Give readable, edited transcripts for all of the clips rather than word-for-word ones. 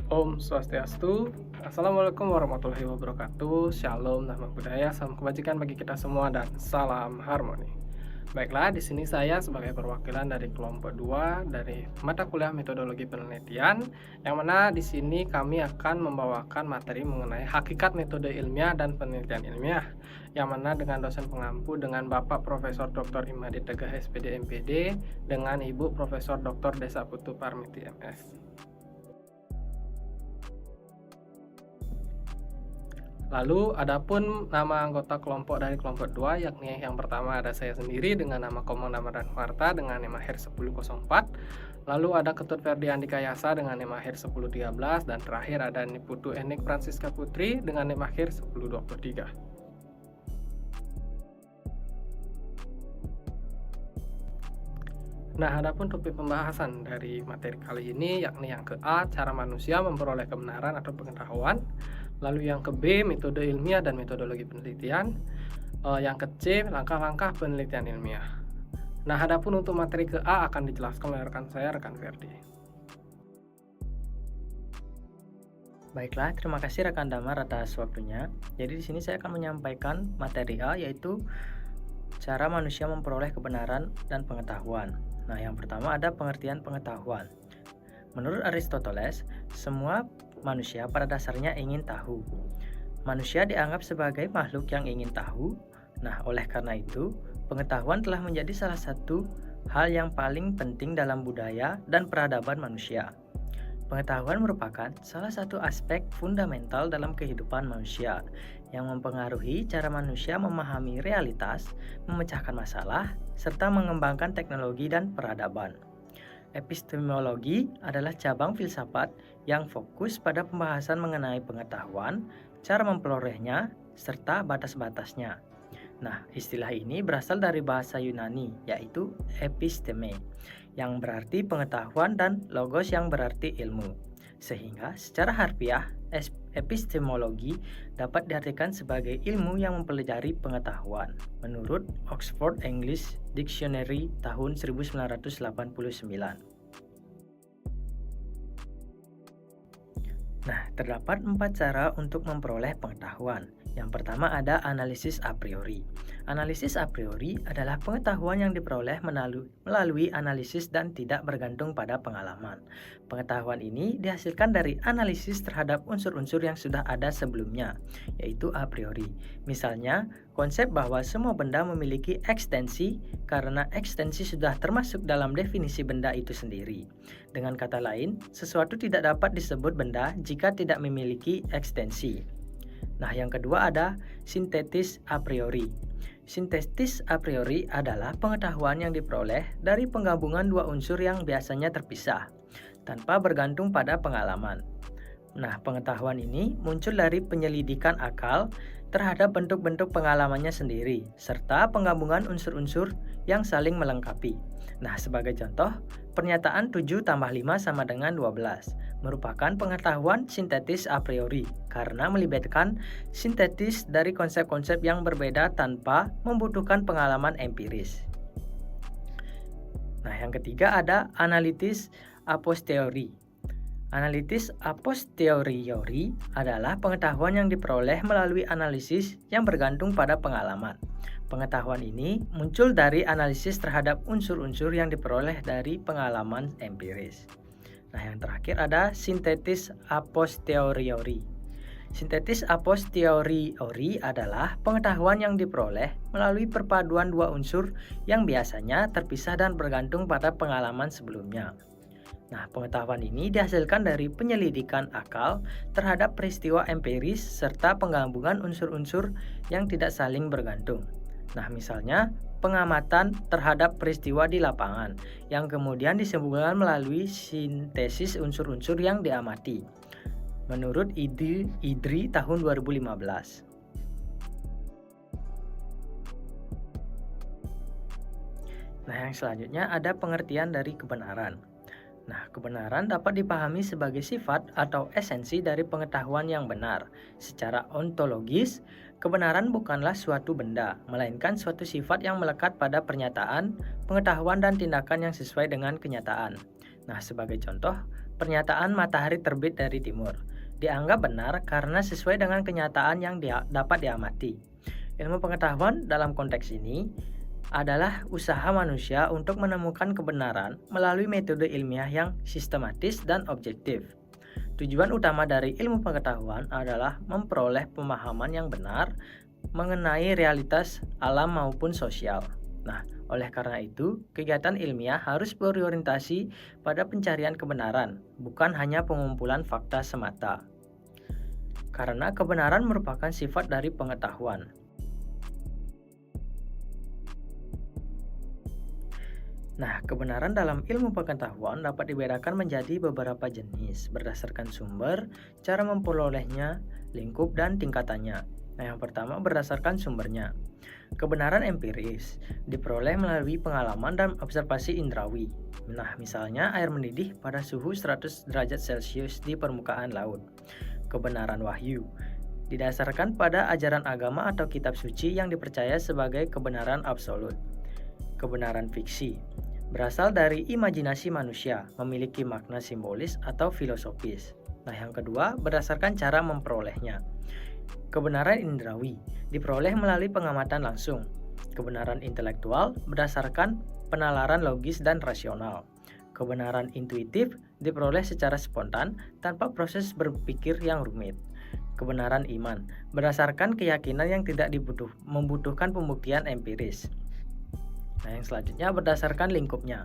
Om Swastiastu. Assalamualaikum warahmatullahi wabarakatuh. Shalom, nama budaya, salam kebajikan bagi kita semua dan salam harmoni. Baiklah, di sini saya sebagai perwakilan dari kelompok 2 dari mata kuliah metodologi penelitian, yang mana di sini kami akan membawakan materi mengenai hakikat metode ilmiah dan penelitian ilmiah, yang mana dengan dosen pengampu dengan Bapak Profesor Dr. Imadi Tegah SPD MPD dengan Ibu Profesor Dr. Desa Putu Parmiti MS. Lalu adapun nama anggota kelompok dari kelompok 2, yakni yang pertama ada saya sendiri dengan nama Komang Ramadan Marta dengan NEM akhir 1004. Lalu ada Ketut Ferdi Andika Yasa dengan NEM akhir 1013 dan terakhir ada Niputu Enik Francisca Putri dengan NEM akhir 1023. Nah, adapun topik pembahasan dari materi kali ini yakni yang ke A, cara manusia memperoleh kebenaran atau pengetahuan. Lalu yang ke B, metode ilmiah dan metodologi penelitian. Yang ke C, langkah-langkah penelitian ilmiah. Nah, adapun untuk materi ke A akan dijelaskan oleh rekan saya, rekan Ferdi. Baiklah, terima kasih rekan Damar atas waktunya. Jadi di sini saya akan menyampaikan materi A, yaitu cara manusia memperoleh kebenaran dan pengetahuan. Nah, yang pertama ada pengertian pengetahuan. Menurut Aristoteles, semua manusia pada dasarnya ingin tahu. Manusia dianggap sebagai makhluk yang ingin tahu. Nah, oleh karena itu, pengetahuan telah menjadi salah satu hal yang paling penting dalam budaya dan peradaban manusia. Pengetahuan merupakan salah satu aspek fundamental dalam kehidupan manusia yang mempengaruhi cara manusia memahami realitas, memecahkan masalah, serta mengembangkan teknologi dan peradaban. Epistemologi adalah cabang filsafat yang fokus pada pembahasan mengenai pengetahuan, cara memperolehnya, serta batas-batasnya. Nah, istilah ini berasal dari bahasa Yunani, yaitu episteme, yang berarti pengetahuan, dan logos yang berarti ilmu. Sehingga secara harfiah, epistemologi dapat diartikan sebagai ilmu yang mempelajari pengetahuan, menurut Oxford English Dictionary tahun 1989. Nah, terdapat 4 cara untuk memperoleh pengetahuan. Yang pertama ada analisis a priori. Analisis a priori adalah pengetahuan yang diperoleh melalui analisis dan tidak bergantung pada pengalaman. Pengetahuan ini dihasilkan dari analisis terhadap unsur-unsur yang sudah ada sebelumnya, yaitu a priori. Misalnya, konsep bahwa semua benda memiliki ekstensi karena ekstensi sudah termasuk dalam definisi benda itu sendiri. Dengan kata lain, sesuatu tidak dapat disebut benda jika tidak memiliki ekstensi. Nah, yang kedua ada sintetis a priori. Sintetis a priori adalah pengetahuan yang diperoleh dari penggabungan dua unsur yang biasanya terpisah, tanpa bergantung pada pengalaman. Nah, pengetahuan ini muncul dari penyelidikan akal terhadap bentuk-bentuk pengalamannya sendiri, serta penggabungan unsur-unsur yang saling melengkapi. Nah, sebagai contoh, pernyataan 7 tambah 5 sama dengan 12 merupakan pengetahuan sintetis a priori karena melibatkan sintetis dari konsep-konsep yang berbeda tanpa membutuhkan pengalaman empiris. Nah, yang ketiga ada analitis a posteriori. Analitis a posteriori adalah pengetahuan yang diperoleh melalui analisis yang bergantung pada pengalaman. Pengetahuan ini muncul dari analisis terhadap unsur-unsur yang diperoleh dari pengalaman empiris. Nah, yang terakhir ada sintetis a posteriori. Sintetis a posteriori adalah pengetahuan yang diperoleh melalui perpaduan dua unsur yang biasanya terpisah dan bergantung pada pengalaman sebelumnya. Nah, pengetahuan ini dihasilkan dari penyelidikan akal terhadap peristiwa empiris serta penggabungan unsur-unsur yang tidak saling bergantung. Nah, misalnya pengamatan terhadap peristiwa di lapangan yang kemudian disimpulkan melalui sintesis unsur-unsur yang diamati. Menurut Idri tahun 2015. Nah, yang selanjutnya ada pengertian dari kebenaran. Nah, kebenaran dapat dipahami sebagai sifat atau esensi dari pengetahuan yang benar. Secara ontologis, kebenaran bukanlah suatu benda, melainkan suatu sifat yang melekat pada pernyataan, pengetahuan, dan tindakan yang sesuai dengan kenyataan. Nah, sebagai contoh, pernyataan matahari terbit dari timur dianggap benar karena sesuai dengan kenyataan yang dapat diamati. Ilmu pengetahuan dalam konteks ini adalah usaha manusia untuk menemukan kebenaran melalui metode ilmiah yang sistematis dan objektif. Tujuan utama dari ilmu pengetahuan adalah memperoleh pemahaman yang benar mengenai realitas alam maupun sosial. Nah, oleh karena itu, kegiatan ilmiah harus berorientasi pada pencarian kebenaran, bukan hanya pengumpulan fakta semata. Karena kebenaran merupakan sifat dari pengetahuan. Nah, kebenaran dalam ilmu pengetahuan dapat dibedakan menjadi beberapa jenis berdasarkan sumber, cara memperolehnya, lingkup, dan tingkatannya. Nah, yang pertama berdasarkan sumbernya. Kebenaran empiris diperoleh melalui pengalaman dan observasi indrawi. Nah, misalnya air mendidih pada suhu 100 derajat Celcius di permukaan laut. Kebenaran wahyu didasarkan pada ajaran agama atau kitab suci yang dipercaya sebagai kebenaran absolut. Kebenaran fiksi berasal dari imajinasi manusia, memiliki makna simbolis atau filosofis. Nah, yang kedua berdasarkan cara memperolehnya. Kebenaran indrawi diperoleh melalui pengamatan langsung. Kebenaran intelektual berdasarkan penalaran logis dan rasional. Kebenaran intuitif diperoleh secara spontan tanpa proses berpikir yang rumit. Kebenaran iman berdasarkan keyakinan yang tidak membutuhkan pembuktian empiris. Nah, yang selanjutnya berdasarkan lingkupnya.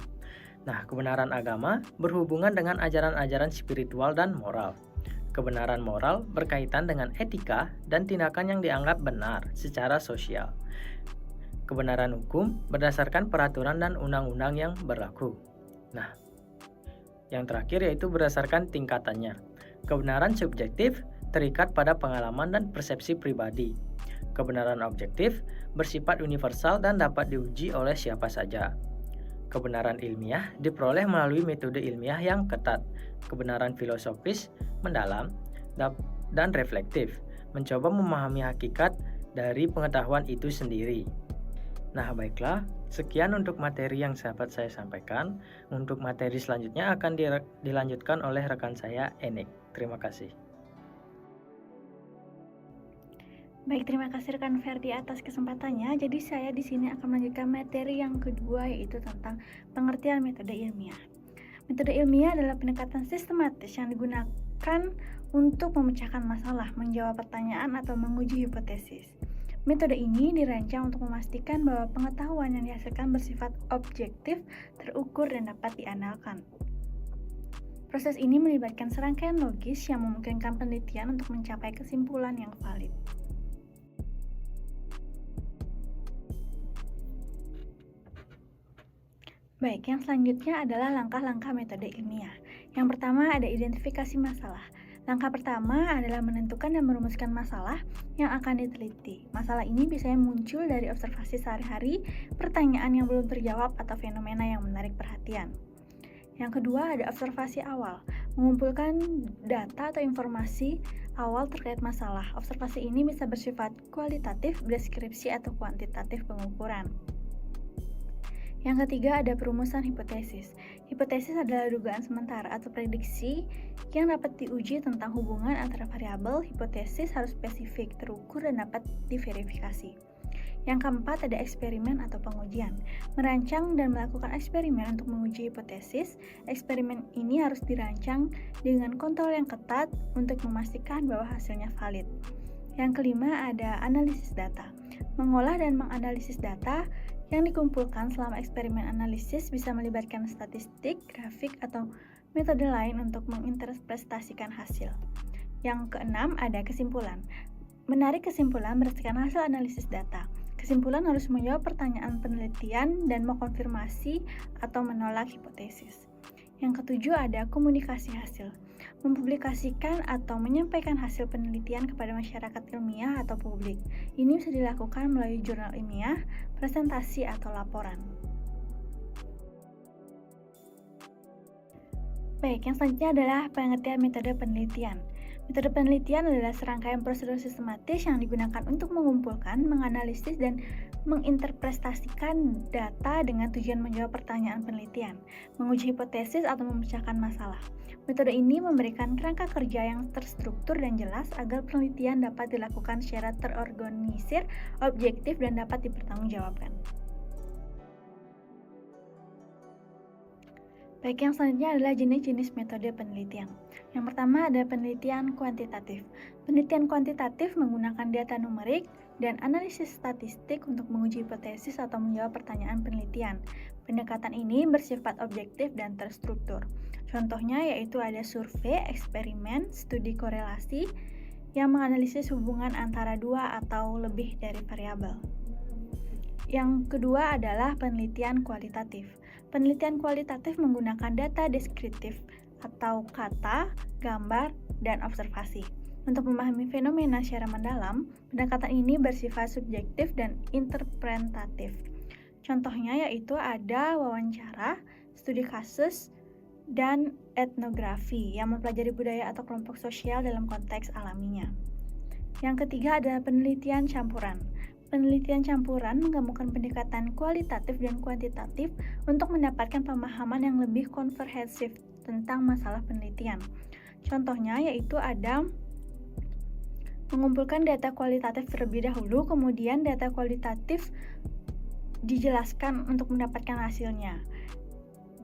Nah, kebenaran agama berhubungan dengan ajaran-ajaran spiritual dan moral. Kebenaran moral berkaitan dengan etika dan tindakan yang dianggap benar secara sosial. Kebenaran hukum berdasarkan peraturan dan undang-undang yang berlaku. Nah, yang terakhir yaitu berdasarkan tingkatannya. Kebenaran subjektif terikat pada pengalaman dan persepsi pribadi. Kebenaran objektif bersifat universal dan dapat diuji oleh siapa saja. Kebenaran ilmiah diperoleh melalui metode ilmiah yang ketat. Kebenaran filosofis mendalam dan reflektif, mencoba memahami hakikat dari pengetahuan itu sendiri. Nah, baiklah, sekian untuk materi yang dapat saya sampaikan. Untuk materi selanjutnya akan dilanjutkan oleh rekan saya, Enik. Terima kasih. Baik, terima kasih rekan Ferdi atas kesempatannya. Jadi saya di sini akan melanjutkan materi yang kedua, yaitu tentang pengertian metode ilmiah. Metode ilmiah adalah pendekatan sistematis yang digunakan untuk memecahkan masalah, menjawab pertanyaan, atau menguji hipotesis. Metode ini dirancang untuk memastikan bahwa pengetahuan yang dihasilkan bersifat objektif, terukur, dan dapat diandalkan. Proses ini melibatkan serangkaian logis yang memungkinkan penelitian untuk mencapai kesimpulan yang valid. Baik, yang selanjutnya adalah langkah-langkah metode ilmiah. Yang pertama ada identifikasi masalah. Langkah pertama adalah menentukan dan merumuskan masalah yang akan diteliti. Masalah ini biasanya muncul dari observasi sehari-hari, pertanyaan yang belum terjawab, atau fenomena yang menarik perhatian. Yang kedua ada observasi awal, mengumpulkan data atau informasi awal terkait masalah. Observasi ini bisa bersifat kualitatif, deskripsi, atau kuantitatif pengukuran. Yang ketiga ada perumusan hipotesis. Hipotesis adalah dugaan sementara atau prediksi yang dapat diuji tentang hubungan antara variabel. Hipotesis harus spesifik, terukur, dan dapat diverifikasi. Yang keempat ada eksperimen atau pengujian. Merancang dan melakukan eksperimen untuk menguji hipotesis. Eksperimen ini harus dirancang dengan kontrol yang ketat untuk memastikan bahwa hasilnya valid. Yang kelima ada analisis data. Mengolah dan menganalisis data yang dikumpulkan selama eksperimen analisis bisa melibatkan statistik, grafik, atau metode lain untuk menginterpretasikan hasil. Yang keenam ada kesimpulan. Menarik kesimpulan berdasarkan hasil analisis data. Kesimpulan harus menjawab pertanyaan penelitian dan mengkonfirmasi atau menolak hipotesis. Yang ketujuh ada komunikasi hasil. Mempublikasikan atau menyampaikan hasil penelitian kepada masyarakat ilmiah atau publik. Ini bisa dilakukan melalui jurnal ilmiah, presentasi, atau laporan. Baik, yang selanjutnya adalah pengertian metode penelitian. Metode penelitian adalah serangkaian prosedur sistematis yang digunakan untuk mengumpulkan, menganalisis, dan menginterpretasikan data dengan tujuan menjawab pertanyaan penelitian, menguji hipotesis atau memecahkan masalah. Metode ini memberikan kerangka kerja yang terstruktur dan jelas agar penelitian dapat dilakukan secara terorganisir, objektif, dan dapat dipertanggungjawabkan. Baik, yang selanjutnya adalah jenis-jenis metode penelitian. Yang pertama ada penelitian kuantitatif. Penelitian kuantitatif menggunakan data numerik dan analisis statistik untuk menguji hipotesis atau menjawab pertanyaan penelitian. Pendekatan ini bersifat objektif dan terstruktur. Contohnya yaitu ada survei, eksperimen, studi korelasi yang menganalisis hubungan antara dua atau lebih dari variabel. Yang kedua adalah penelitian kualitatif. Penelitian kualitatif menggunakan data deskriptif atau kata, gambar, dan observasi. Untuk memahami fenomena secara mendalam, pendekatan ini bersifat subjektif dan interpretatif. Contohnya yaitu ada wawancara, studi kasus, dan etnografi yang mempelajari budaya atau kelompok sosial dalam konteks alaminya. Yang ketiga adalah penelitian campuran. Penelitian campuran menggabungkan pendekatan kualitatif dan kuantitatif untuk mendapatkan pemahaman yang lebih komprehensif tentang masalah penelitian. Contohnya yaitu ada mengumpulkan data kualitatif terlebih dahulu, kemudian data kualitatif dijelaskan untuk mendapatkan hasilnya.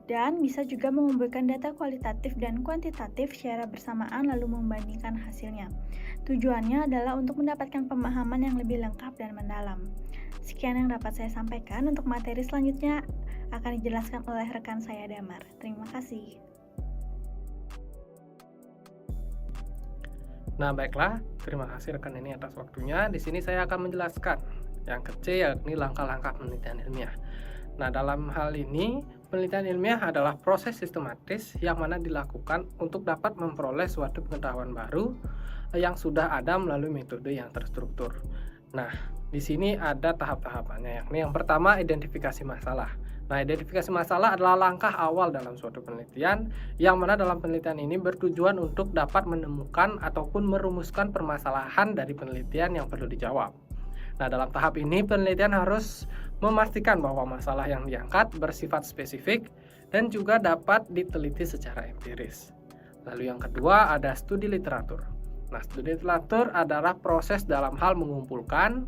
Dan bisa juga mengumpulkan data kualitatif dan kuantitatif secara bersamaan lalu membandingkan hasilnya. Tujuannya adalah untuk mendapatkan pemahaman yang lebih lengkap dan mendalam. Sekian yang dapat saya sampaikan. Untuk materi selanjutnya akan dijelaskan oleh rekan saya Damar. Terima kasih. Nah, baiklah, terima kasih rekan ini atas waktunya. Di sini saya akan menjelaskan yang kecil, yakni langkah-langkah penelitian ilmiah. Nah, dalam hal ini, penelitian ilmiah adalah proses sistematis yang mana dilakukan untuk dapat memperoleh suatu pengetahuan baru yang sudah ada melalui metode yang terstruktur. Nah, di sini ada tahap-tahapannya, yakni yang pertama identifikasi masalah. Nah, identifikasi masalah adalah langkah awal dalam suatu penelitian, yang mana dalam penelitian ini bertujuan untuk dapat menemukan ataupun merumuskan permasalahan dari penelitian yang perlu dijawab. Nah, dalam tahap ini penelitian harus memastikan bahwa masalah yang diangkat bersifat spesifik dan juga dapat diteliti secara empiris. Lalu yang kedua ada studi literatur. Nah, studi literatur adalah proses dalam hal mengumpulkan,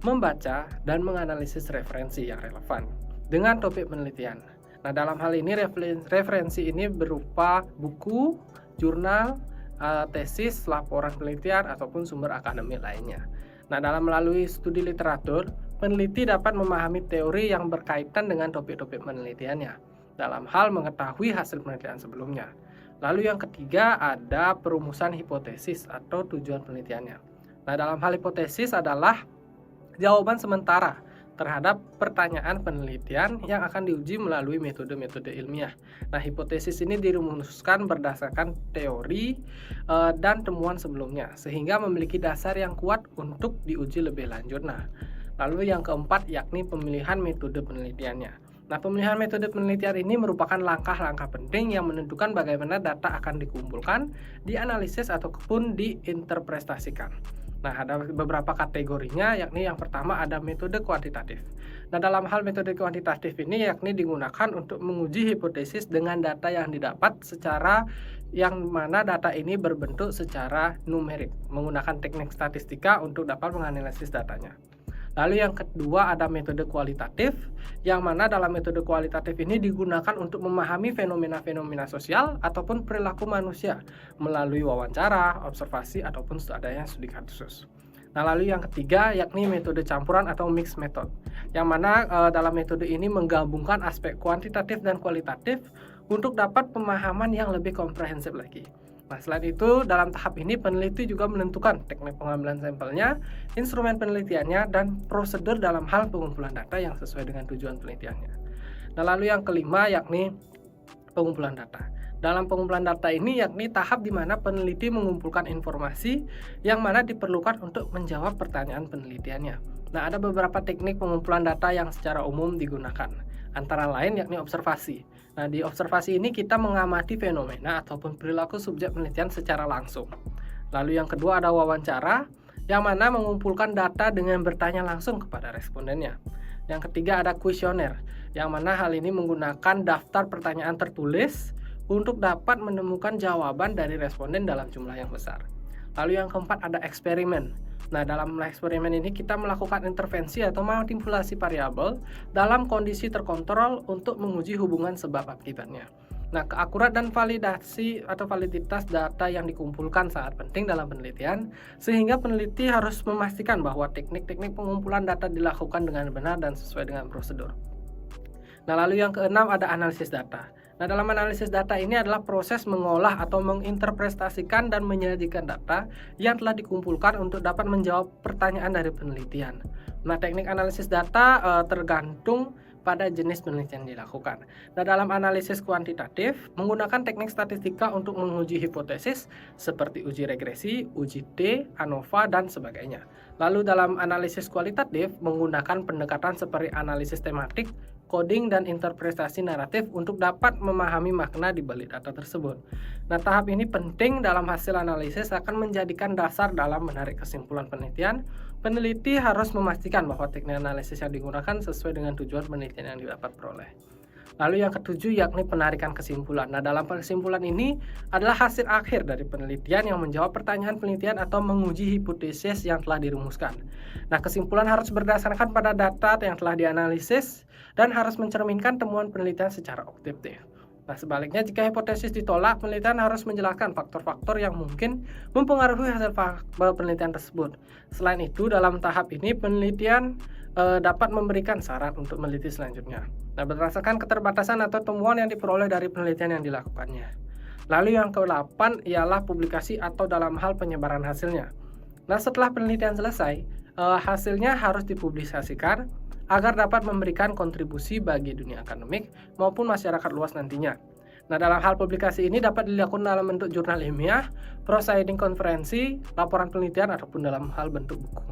membaca, dan menganalisis referensi yang relevan dengan topik penelitian. Nah, dalam hal ini referensi ini berupa buku, jurnal, tesis, laporan penelitian, ataupun sumber akademik lainnya. Nah, dalam melalui studi literatur, peneliti dapat memahami teori yang berkaitan dengan topik-topik penelitiannya dalam hal mengetahui hasil penelitian sebelumnya. Lalu yang ketiga ada perumusan hipotesis atau tujuan penelitiannya. Nah, dalam hal hipotesis adalah jawaban sementara terhadap pertanyaan penelitian yang akan diuji melalui metode-metode ilmiah. Nah, hipotesis ini dirumuskan berdasarkan teori dan temuan sebelumnya, sehingga memiliki dasar yang kuat untuk diuji lebih lanjut. Nah, lalu yang keempat yakni pemilihan metode penelitiannya. Nah, pemilihan metode penelitian ini merupakan langkah-langkah penting yang menentukan bagaimana data akan dikumpulkan, dianalisis, ataupun diinterpretasikan. Nah, ada beberapa kategorinya, yakni yang pertama ada metode kuantitatif. Nah, dalam hal metode kuantitatif ini yakni digunakan untuk menguji hipotesis dengan data yang didapat secara yang mana data ini berbentuk secara numerik, menggunakan teknik statistika untuk dapat menganalisis datanya. Lalu yang kedua ada metode kualitatif, yang mana dalam metode kualitatif ini digunakan untuk memahami fenomena-fenomena sosial ataupun perilaku manusia melalui wawancara, observasi, ataupun adanya studi kasus. Nah, lalu yang ketiga yakni metode campuran atau mixed method, yang mana dalam metode ini menggabungkan aspek kuantitatif dan kualitatif untuk dapat pemahaman yang lebih komprehensif lagi. Nah, selain itu, dalam tahap ini peneliti juga menentukan teknik pengambilan sampelnya, instrumen penelitiannya, dan prosedur dalam hal pengumpulan data yang sesuai dengan tujuan penelitiannya. Nah, lalu yang kelima yakni pengumpulan data. Dalam pengumpulan data ini yakni tahap di mana peneliti mengumpulkan informasi yang mana diperlukan untuk menjawab pertanyaan penelitiannya. Nah, ada beberapa teknik pengumpulan data yang secara umum digunakan, antara lain yakni observasi. Nah, di observasi ini kita mengamati fenomena ataupun perilaku subjek penelitian secara langsung. Lalu yang kedua ada wawancara, yang mana mengumpulkan data dengan bertanya langsung kepada respondennya. Yang ketiga ada kuesioner, yang mana hal ini menggunakan daftar pertanyaan tertulis untuk dapat menemukan jawaban dari responden dalam jumlah yang besar. Lalu yang keempat ada eksperimen. Nah, dalam eksperimen ini kita melakukan intervensi atau manipulasi variabel dalam kondisi terkontrol untuk menguji hubungan sebab akibatnya. Nah, keakurat dan validasi atau validitas data yang dikumpulkan sangat penting dalam penelitian, sehingga peneliti harus memastikan bahwa teknik-teknik pengumpulan data dilakukan dengan benar dan sesuai dengan prosedur. Nah, lalu yang keenam ada analisis data. Nah, dalam analisis data ini adalah proses mengolah atau menginterpretasikan dan menyajikan data yang telah dikumpulkan untuk dapat menjawab pertanyaan dari penelitian. Nah, teknik analisis data tergantung pada jenis penelitian yang dilakukan. Nah, dalam analisis kuantitatif, menggunakan teknik statistika untuk menguji hipotesis seperti uji regresi, uji T, ANOVA, dan sebagainya. Lalu dalam analisis kualitatif, menggunakan pendekatan seperti analisis tematik, coding, dan interpretasi naratif untuk dapat memahami makna di balik data tersebut. Nah, tahap ini penting dalam hasil analisis akan menjadikan dasar dalam menarik kesimpulan penelitian. Peneliti harus memastikan bahwa teknik analisis yang digunakan sesuai dengan tujuan penelitian yang didapat peroleh. Lalu yang ketujuh yakni penarikan kesimpulan. Nah, dalam kesimpulan ini adalah hasil akhir dari penelitian yang menjawab pertanyaan penelitian atau menguji hipotesis yang telah dirumuskan. Nah, kesimpulan harus berdasarkan pada data yang telah dianalisis dan harus mencerminkan temuan penelitian secara objektif. Nah, sebaliknya jika hipotesis ditolak, penelitian harus menjelaskan faktor-faktor yang mungkin mempengaruhi hasil penelitian tersebut. Selain itu, dalam tahap ini penelitian dapat memberikan saran untuk meneliti selanjutnya. Nah, berdasarkan keterbatasan atau temuan yang diperoleh dari penelitian yang dilakukannya. Lalu yang ke-8 ialah publikasi atau dalam hal penyebaran hasilnya. Nah, setelah penelitian selesai, hasilnya harus dipublikasikan agar dapat memberikan kontribusi bagi dunia akademik maupun masyarakat luas nantinya. Nah, dalam hal publikasi ini dapat dilakukan dalam bentuk jurnal ilmiah, proceeding konferensi, laporan penelitian, ataupun dalam hal bentuk buku.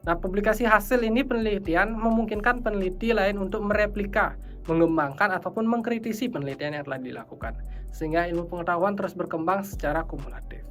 Nah, publikasi hasil ini penelitian memungkinkan peneliti lain untuk mereplika, mengembangkan, ataupun mengkritisi penelitian yang telah dilakukan, sehingga ilmu pengetahuan terus berkembang secara kumulatif.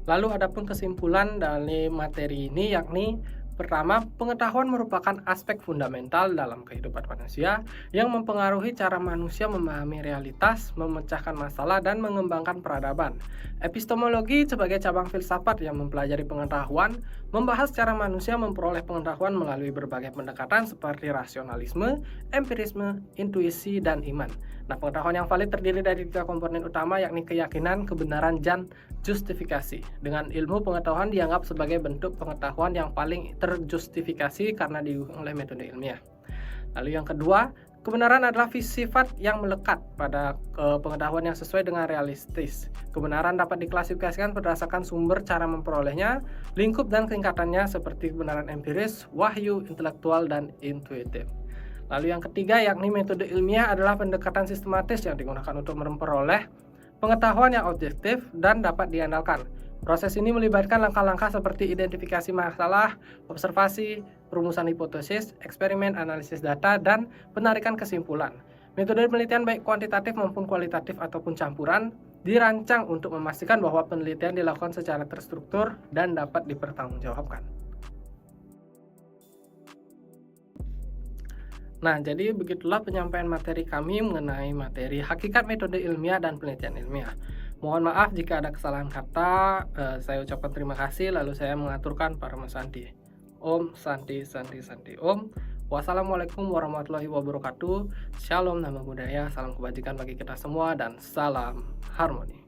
Lalu adapun kesimpulan dari materi ini yakni pertama, pengetahuan merupakan aspek fundamental dalam kehidupan manusia yang mempengaruhi cara manusia memahami realitas, memecahkan masalah, dan mengembangkan peradaban. Epistemologi sebagai cabang filsafat yang mempelajari pengetahuan, membahas cara manusia memperoleh pengetahuan melalui berbagai pendekatan seperti rasionalisme, empirisme, intuisi, dan iman. Nah, pengetahuan yang valid terdiri dari 3 komponen utama yakni keyakinan, kebenaran, dan justifikasi. Dengan ilmu pengetahuan dianggap sebagai bentuk pengetahuan yang paling terjustifikasi karena didukung oleh metode ilmiah. Lalu yang kedua, kebenaran adalah sifat yang melekat pada pengetahuan yang sesuai dengan realistis. Kebenaran dapat diklasifikasikan berdasarkan sumber, cara memperolehnya, lingkup dan tingkatannya seperti kebenaran empiris, wahyu, intelektual, dan intuitif. Lalu yang ketiga yakni metode ilmiah adalah pendekatan sistematis yang digunakan untuk memperoleh pengetahuan yang objektif dan dapat diandalkan. Proses ini melibatkan langkah-langkah seperti identifikasi masalah, observasi, perumusan hipotesis, eksperimen, analisis data, dan penarikan kesimpulan. Metode penelitian baik kuantitatif maupun kualitatif ataupun campuran dirancang untuk memastikan bahwa penelitian dilakukan secara terstruktur dan dapat dipertanggungjawabkan. Nah, jadi begitulah penyampaian materi kami mengenai materi hakikat metode ilmiah dan penelitian ilmiah. Mohon maaf jika ada kesalahan kata, saya ucapkan terima kasih, lalu saya mengaturkan para Santi. Om Santi Santi Santi Om. Wassalamualaikum warahmatullahi wabarakatuh. Shalom, nama budaya, salam kebajikan bagi kita semua, dan salam harmoni.